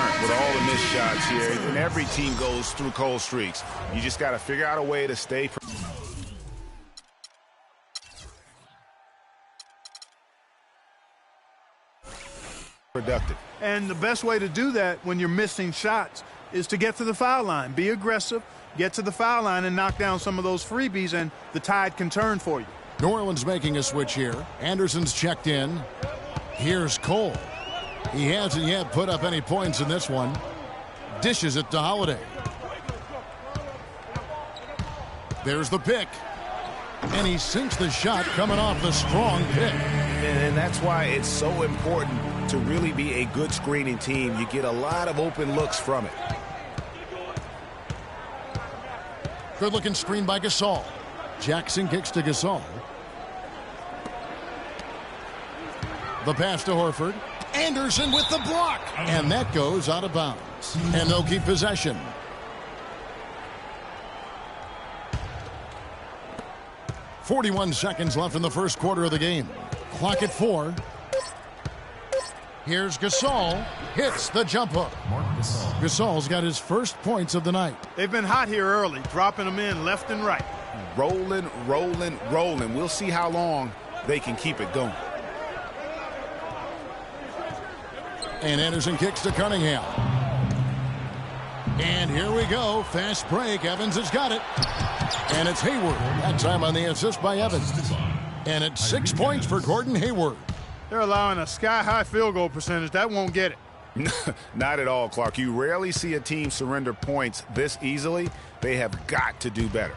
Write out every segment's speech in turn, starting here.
learned with all the missed shots here, and every team goes through cold streaks. You just got to figure out a way to stay productive. And the best way to do that when you're missing shots is to get to the foul line. Be aggressive, get to the foul line, and knock down some of those freebies, and the tide can turn for you. New Orleans making a switch here. Anderson's checked in. Here's Cole. He hasn't yet put up any points in this one. Dishes it to Holiday. There's the pick. And he sinks the shot coming off the strong pick. And that's why it's so important to really be a good screening team. You get a lot of open looks from it. Good looking screen by Gasol. Jackson kicks to Gasol. The pass to Horford. Anderson with the block. And that goes out of bounds. And they'll keep possession. .41 seconds left in the first quarter of the game. Clock at 4. Here's Gasol. Hits the jump hook. Gasol's got his first points of the night. They've been hot here early, dropping them in left and right. Rolling, rolling, rolling. We'll see how long they can keep it going. And Anderson kicks to Cunningham. And here we go. Fast break. Evans has got it. And it's Hayward. That time on the assist by Evans. And it's 6 points for Gordon Hayward. They're allowing a sky-high field goal percentage. That won't get it. Not at all, Clark. You rarely see a team surrender points this easily. They have got to do better.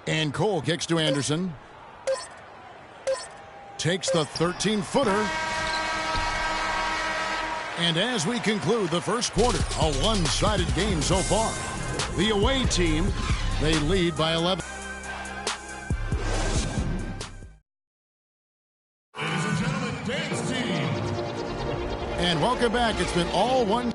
And Cole kicks to Anderson. Takes the 13-footer. And as we conclude the first quarter, a one-sided game so far. The away team, they lead by 11. Ladies and gentlemen, dance team. And welcome back. It's been all one.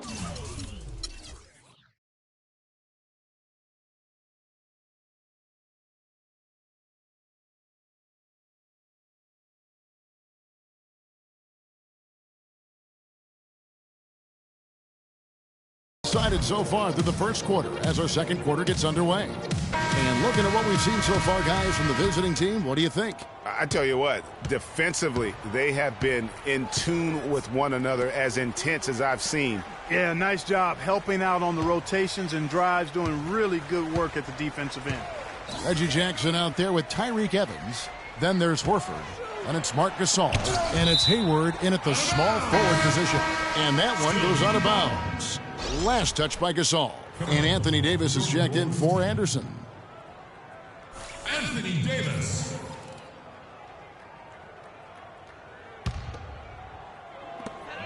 Decided so far through the first quarter as our second quarter gets underway. And looking at what we've seen so far, guys, from the visiting team, what do you think? I tell you what, defensively, they have been in tune with one another, as intense as I've seen. Yeah, nice job helping out on the rotations and drives, doing really good work at the defensive end. Reggie Jackson out there with Tyreek Evans. Then there's Horford. And it's Marc Gasol. And it's Hayward in at the small forward position. And that one goes out of bounds. Last touch by Gasol. And Anthony Davis is checked in for Anderson. Anthony Davis.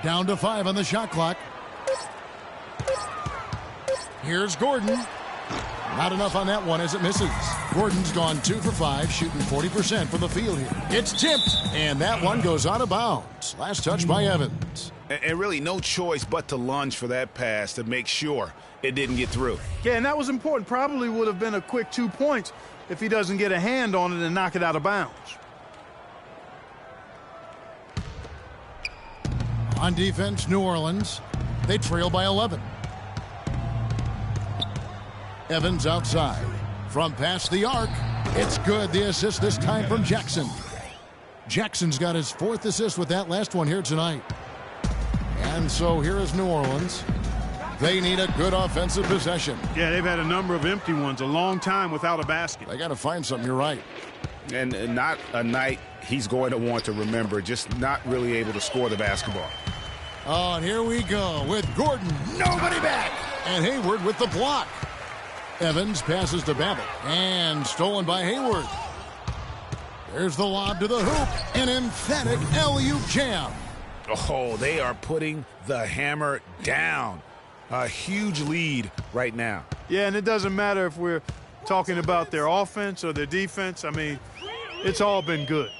Down to 5 on the shot clock. Here's Gordon. Not enough on that one as it misses. Gordon's gone 2 for 5, shooting 40% from the field here. It's tipped, and that one goes out of bounds. Last touch by Evans. And really no choice but to lunge for that pass to make sure it didn't get through. Yeah, and that was important. Probably would have been a quick 2 points if he doesn't get a hand on it and knock it out of bounds. On defense, New Orleans. They trail by 11. Evans outside. From past the arc. It's good. The assist this time from Jackson. Jackson's got his 4th assist with that last one here tonight. And so here is New Orleans. They need a good offensive possession. Yeah, they've had a number of empty ones, a long time without a basket. They got to find something. You're right. And not a night he's going to want to remember, just not really able to score the basketball. Oh, and here we go with Gordon. Nobody back. And Hayward with the block. Evans passes to Babbitt. And stolen by Hayward. There's the lob to the hoop. An emphatic alley-oop jam. Oh, they are putting the hammer down. A huge lead right now. Yeah, and it doesn't matter if we're talking about their offense or their defense. I mean, it's all been good.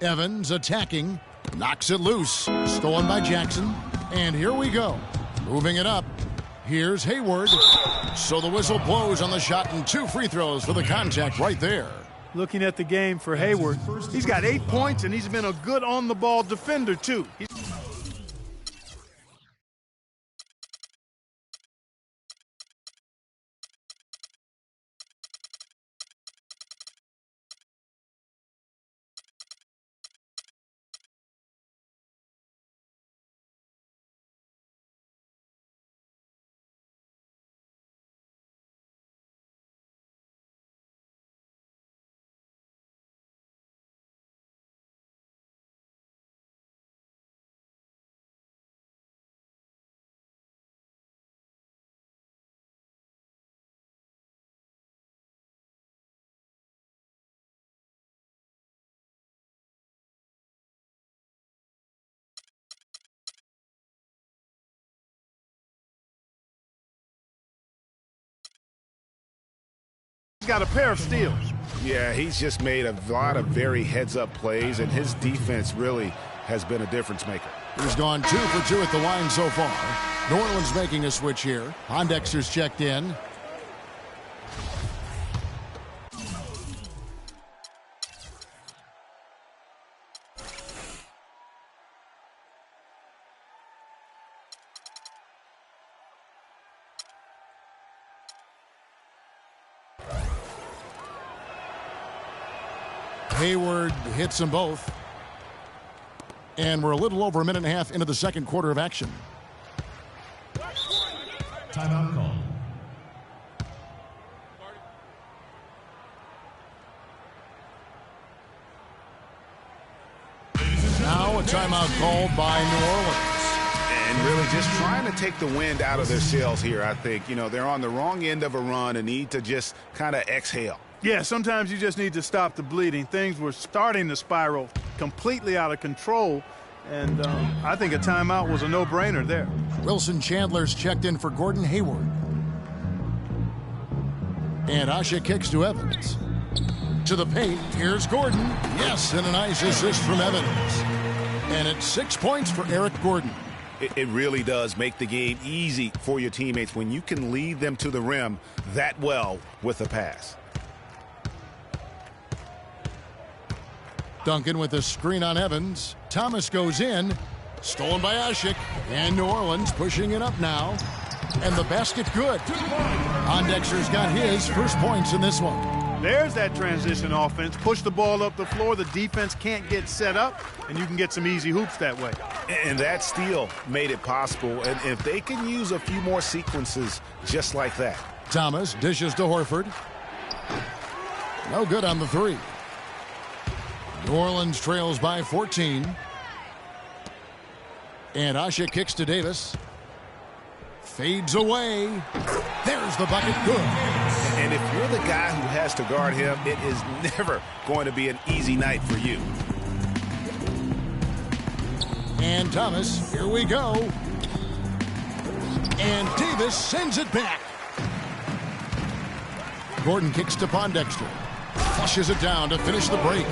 Evans attacking. Knocks it loose. Stolen by Jackson. And here we go. Moving it up. Here's Hayward. So the whistle blows on the shot and 2 free throws for the contact right there. Looking at the game for Hayward, he's got 8 points, and he's been a good on-the-ball defender, too. got a pair of steals. Yeah, he's just made a lot of very heads-up plays, and his defense really has been a difference maker. He's gone 2 for 2 at the line so far. New Orleans making a switch here. Pondexter's checked in. Hayward hits them both. And we're a little over a minute and a half into the second quarter of action. Timeout call. Now a timeout called by New Orleans. And really just trying to take the wind out of their sails here, I think. You know, they're on the wrong end of a run and need to just kind of exhale. Yeah, sometimes you just need to stop the bleeding. Things were starting to spiral completely out of control, and I think a timeout was a no-brainer there. Wilson Chandler's checked in for Gordon Hayward. And Asha kicks to Evans. To the paint, here's Gordon. Yes, and a nice assist from Evans. And it's 6 points for Eric Gordon. It really does make the game easy for your teammates when you can lead them to the rim that well with a pass. Duncan with a screen on Evans. Thomas goes in. Stolen by Ashik. And New Orleans pushing it up now. And the basket good. Pondexter's got his first points in this one. There's that transition offense. Push the ball up the floor. The defense can't get set up, and you can get some easy hoops that way. And that steal made it possible. And if they can use a few more sequences just like that. Thomas dishes to Horford. No good on the three. New Orleans trails by 14. And Asha kicks to Davis. Fades away. There's the bucket. Good. And if you're the guy who has to guard him, it is never going to be an easy night for you. And Thomas, here we go. And Davis sends it back. Gordon kicks to Pondexter. Flushes it down to finish the break.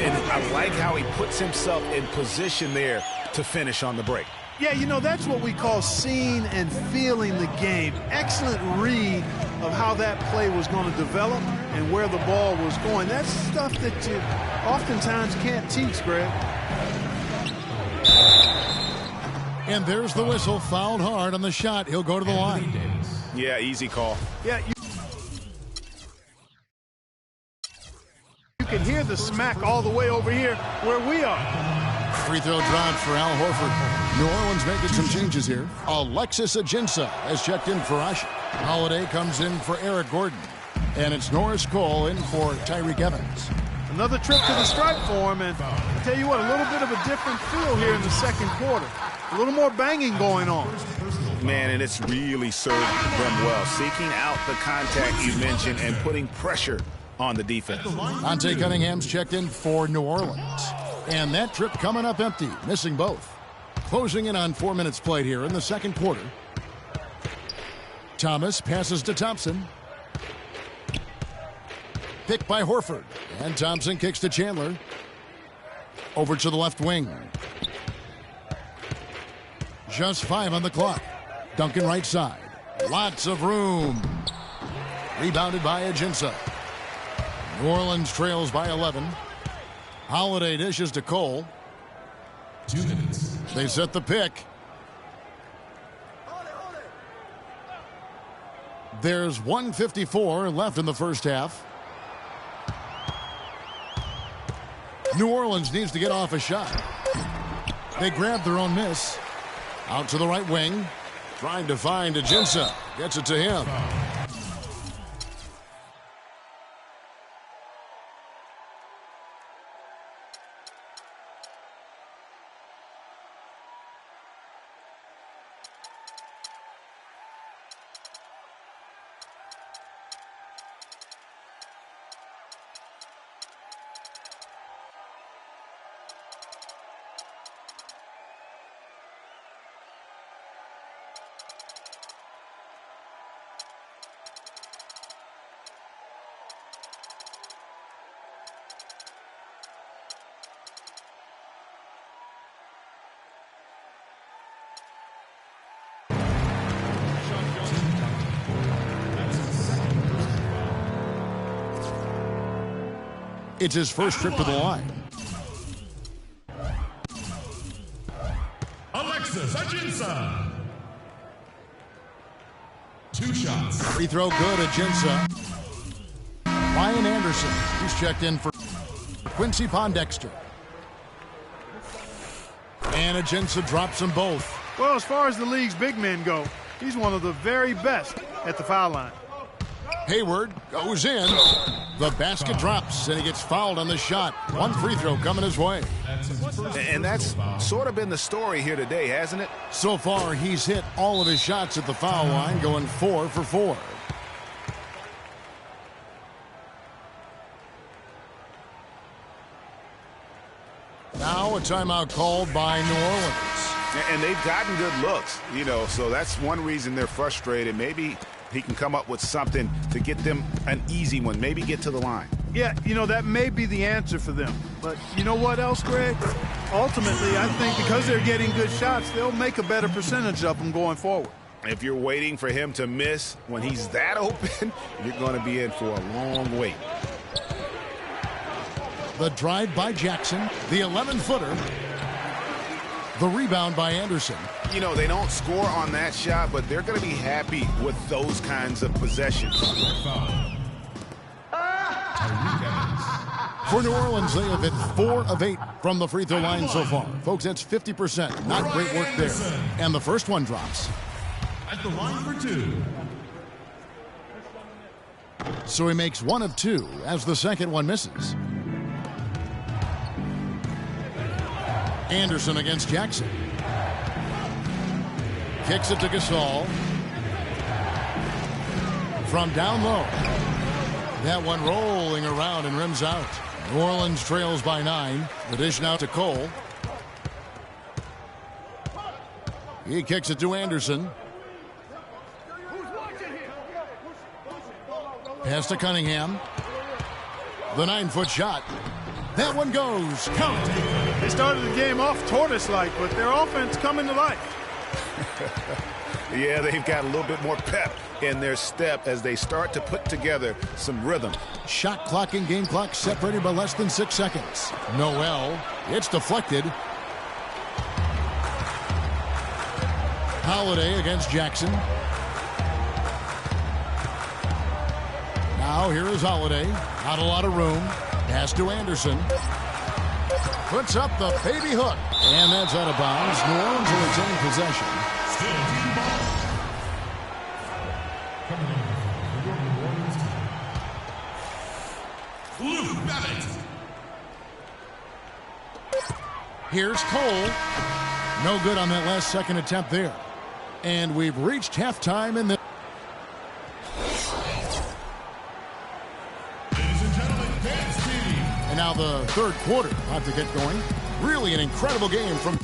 And I like how he puts himself in position there to finish on the break. Yeah, you know, that's what we call seeing and feeling the game. Excellent read of how that play was going to develop and where the ball was going. That's stuff that you oftentimes can't teach, Greg. And there's the whistle. Fouled hard on the shot. He'll go to the line. Yeah, easy call. Yeah, you can hear the smack all the way over here where we are. Free throw dropped for Al Horford. New Orleans making some changes here. Alexis Ajinça has checked in for Asha. Holiday comes in for Eric Gordon. And it's Norris Cole in for Tyreek Evans. Another trip to the stripe for him, and I tell you what, a little bit of a different feel here in the second quarter. A little more banging going on. Man, and it's really served them well. Seeking out the contact you mentioned and putting pressure on the defense. Dante Cunningham's checked in for New Orleans. And that trip coming up empty, missing both. Closing in on 4 minutes played here in the second quarter. Thomas passes to Thompson. Picked by Horford. And Thompson kicks to Chandler. Over to the left wing. Just 5 on the clock. Duncan right side. Lots of room. Rebounded by Ajinça. New Orleans trails by 11. Holiday dishes to Cole. 2 minutes. They set the pick. There's 1:54 left in the first half. New Orleans needs to get off a shot. They grab their own miss. Out to the right wing. Trying to find Ajinça. Gets it to him. It's his first trip to the line. Alexis Ajinça. 2 shots. Free throw good, Ajinça. Ryan Anderson, he's checked in for Quincy Pondexter. And Ajinça drops them both. Well, as far as the league's big men go, he's one of the very best at the foul line. Hayward goes in. The basket drops, and he gets fouled on the shot. One free throw coming his way. And that's sort of been the story here today, hasn't it? So far, he's hit all of his shots at the foul line, going 4 for 4. Now a timeout called by New Orleans. And they've gotten good looks, you know, so that's one reason they're frustrated. Maybe he can come up with something to get them an easy one, maybe get to the line. Yeah, you know, that may be the answer for them. But you know what else, Greg? Ultimately, I think because they're getting good shots, they'll make a better percentage of them going forward. If you're waiting for him to miss when he's that open, you're going to be in for a long wait. The drive by Jackson, the 11-footer. The rebound by Anderson. You know, they don't score on that shot, but they're going to be happy with those kinds of possessions. For New Orleans, they have hit 4 of 8 from the free throw line so far. Folks, that's 50%. Not great work there. And the first one drops. At the line for 2. So he makes 1 of 2 as the second one misses. Anderson against Jackson. Kicks it to Gasol. From down low. That one rolling around and rims out. New Orleans trails by 9. The dish now to Cole. He kicks it to Anderson. Pass to Cunningham. The 9-foot shot. That one goes. Count. They started the game off tortoise-like, but their offense coming to life. Yeah, they've got a little bit more pep in their step as they start to put together some rhythm. Shot clock and game clock separated by less than 6 seconds. Noel. It's deflected. Holiday against Jackson. Now here is Holiday. Not a lot of room. Pass to Anderson. Puts up the baby hook. And that's out of bounds. New Orleans will retain possession. Here's Cole. No good on that last second attempt there. And we've reached halftime in the... And now the third quarter about to get going. Really an incredible game from...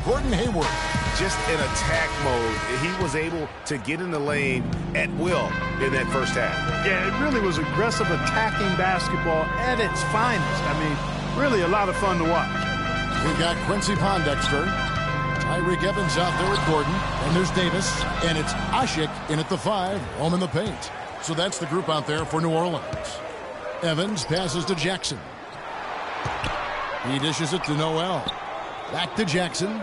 Gordon Hayward. Just in attack mode, he was able to get in the lane at will in that first half. Yeah, it really was aggressive attacking basketball at its finest. I mean, really a lot of fun to watch. We've got Quincy Pondexter. Tyreek Evans out there with Gordon. And there's Davis. And it's Ashik in at the 5, home in the paint. So that's the group out there for New Orleans. Evans passes to Jackson. He dishes it to Noel. Back to Jackson.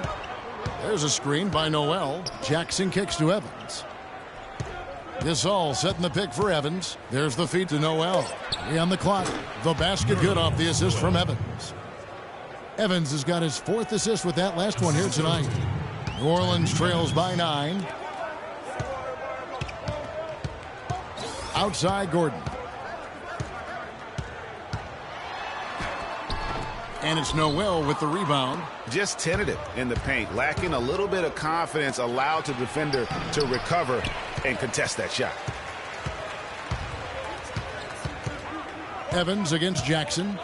There's a screen by Noel. Jackson kicks to Evans. Gasol setting the pick for Evans. There's the feed to Noel. 3 on the clock. The basket good off the assist from Evans. Evans has got his 4th assist with that last one here tonight. New Orleans trails by 9. Outside Gordon. And it's Noel with the rebound. Just tentative in the paint, lacking a little bit of confidence, allowed the defender to recover and contest that shot. Evans against Jackson.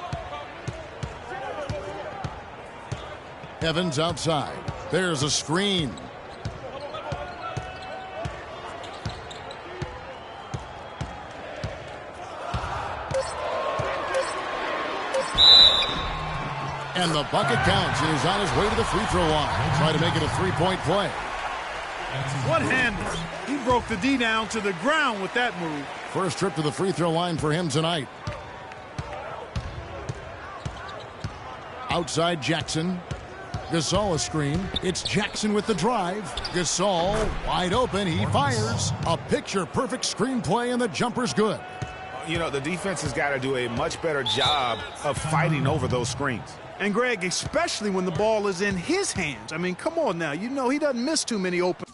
Evans outside. There's a screen. And the bucket counts. He is on his way to the free throw line. Try to make it a 3-point play. One-hander. He broke the D down to the ground with that move. First trip to the free throw line for him tonight. Outside Jackson. Gasol a screen. It's Jackson with the drive. Gasol wide open. He fires. A picture-perfect screenplay, and the jumper's good. You know, the defense has got to do a much better job of fighting over those screens. And, Greg, especially when the ball is in his hands. I mean, come on now. You know he doesn't miss too many open.